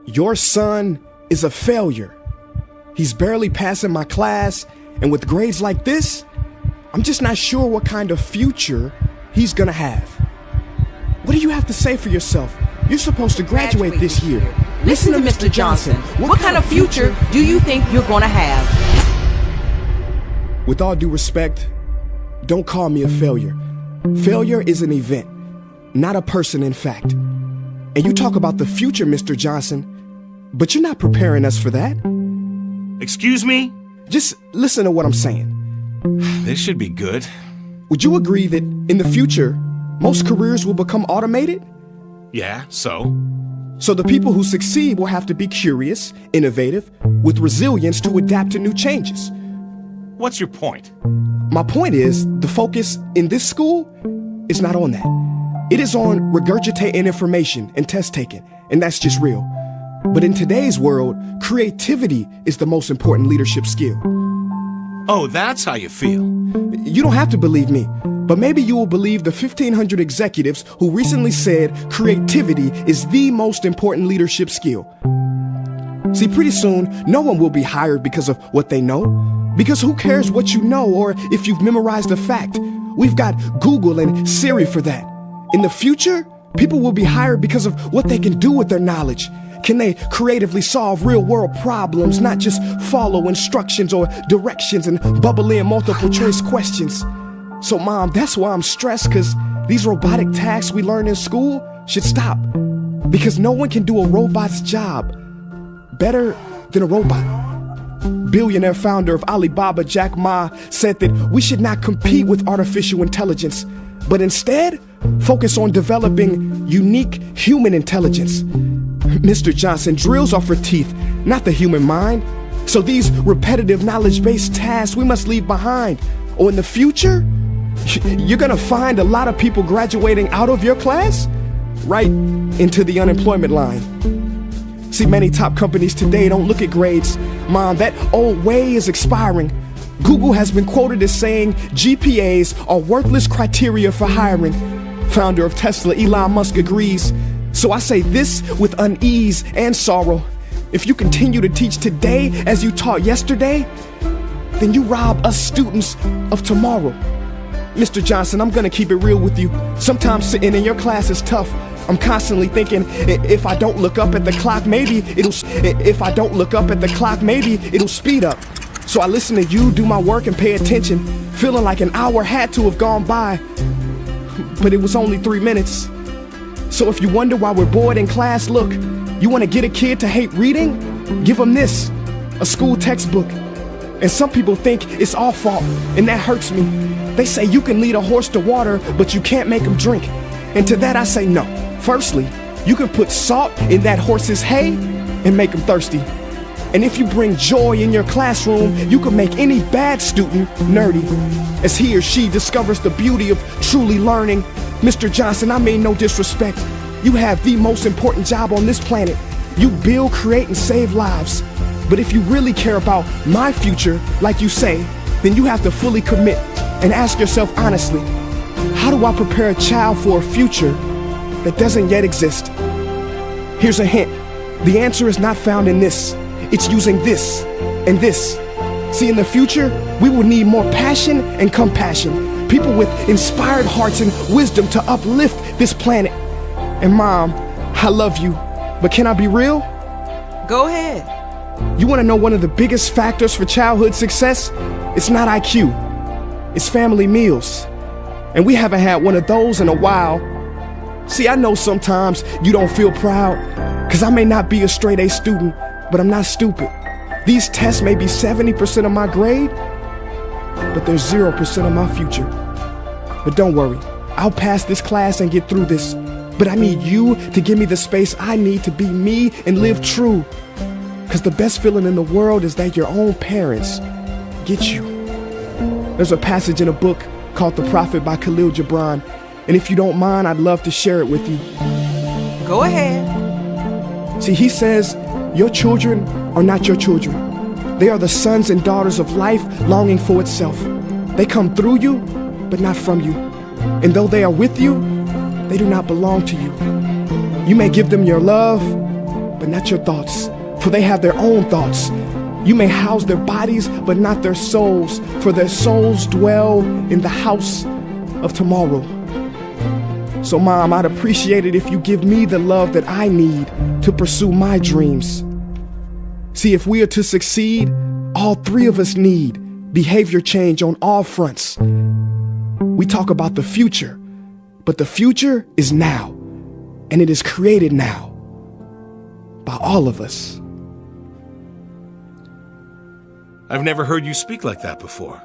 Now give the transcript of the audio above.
Your son is a failure. He's barely passing my class, and with grades like this, I'm just not sure what kind of future he's gonna have. What do you have to say for yourself? You're supposed to graduate this year. Listen to Mr. Johnson. What kind of future do you think you're gonna have? With all due respect, don't call me a failure. Failure is an event, not a person, in fact. And you talk about the future, Mr. Johnson, but you're not preparing us for that. Excuse me? Just listen to what I'm saying. This should be good. Would you agree that in the future, most careers will become automated? Yeah, so? So the people who succeed will have to be curious, innovative, with resilience to adapt to new changes. What's your point? My point is, the focus in this school is not on that. It is on regurgitating information and test taking, and that's just real. But in today's world, creativity is the most important leadership skill. Oh, that's how you feel. You don't have to believe me, but maybe you will believe the 1,500 executives who recently said creativity is the most important leadership skill. See, pretty soon, no one will be hired because of what they know. Because who cares what you know or if you've memorized a fact? We've got Google and Siri for that. In the future, people will be hired because of what they can do with their knowledge. Can they creatively solve real-world problems, not just follow instructions or directions and bubble in multiple choice questions? So, Mom, that's why I'm stressed, because these robotic tasks we learn in school should stop. Because no one can do a robot's job better than a robot. Billionaire founder of Alibaba, Jack Ma, said that we should not compete with artificial intelligence, but instead focus on developing unique human intelligence. Mr. Johnson, drills are for teeth, not the human mind. So these repetitive knowledge-based tasks we must leave behind. Or in the future, you're gonna find a lot of people graduating out of your class right into the unemployment line. See, many top companies today don't look at grades. Mom, that old way is expiring. Google has been quoted as saying GPAs are worthless criteria for hiring. Founder of Tesla, Elon Musk, agrees. So I say this with unease and sorrow. If you continue to teach today as you taught yesterday, then you rob us students of tomorrow. Mr. Johnson, I'm gonna keep it real with you. Sometimes sitting in your class is tough. I'm constantly thinking, if I don't look up at the clock, maybe it'll speed up. So I listen to you do my work and pay attention, feeling like an hour had to have gone by, but it was only 3 minutes. So if you wonder why we're bored in class, look, you want to get a kid to hate reading? Give them this, a school textbook. And some people think it's our fault, and that hurts me. They say you can lead a horse to water, but you can't make him drink. And to that I say no. Firstly, you can put salt in that horse's hay and make him thirsty. And if you bring joy in your classroom, you can make any bad student nerdy, as he or she discovers the beauty of truly learning. Mr. Johnson, I mean no disrespect. You have the most important job on this planet. You build, create, and save lives. But if you really care about my future, like you say, then you have to fully commit and ask yourself honestly, how do I prepare a child for a future that doesn't yet exist? Here's a hint. The answer is not found in this. It's using this and this. See, in the future, we will need more passion and compassion. People with inspired hearts and wisdom to uplift this planet. And Mom, I love you, but can I be real? Go ahead. You want to know one of the biggest factors for childhood success? It's not IQ. It's family meals. And we haven't had one of those in a while. See, I know sometimes you don't feel proud, because I may not be a straight A student, but I'm not stupid. These tests may be 70% of my grade, but they're 0% of my future. But don't worry, I'll pass this class and get through this. But I need you to give me the space I need to be me and live true. Because the best feeling in the world is that your own parents get you. There's a passage in a book called The Prophet by Khalil Gibran. And if you don't mind, I'd love to share it with you. Go ahead. See, he says, your children are not your children. They are the sons and daughters of life longing for itself. They come through you, but not from you. And though they are with you, they do not belong to you. You may give them your love, but not your thoughts, for they have their own thoughts. You may house their bodies, but not their souls, for their souls dwell in the house of tomorrow. So, Mom, I'd appreciate it if you give me the love that I need to pursue my dreams. See, if we are to succeed, all three of us need behavior change on all fronts. We talk about the future, but the future is now, and it is created now by all of us. I've never heard you speak like that before.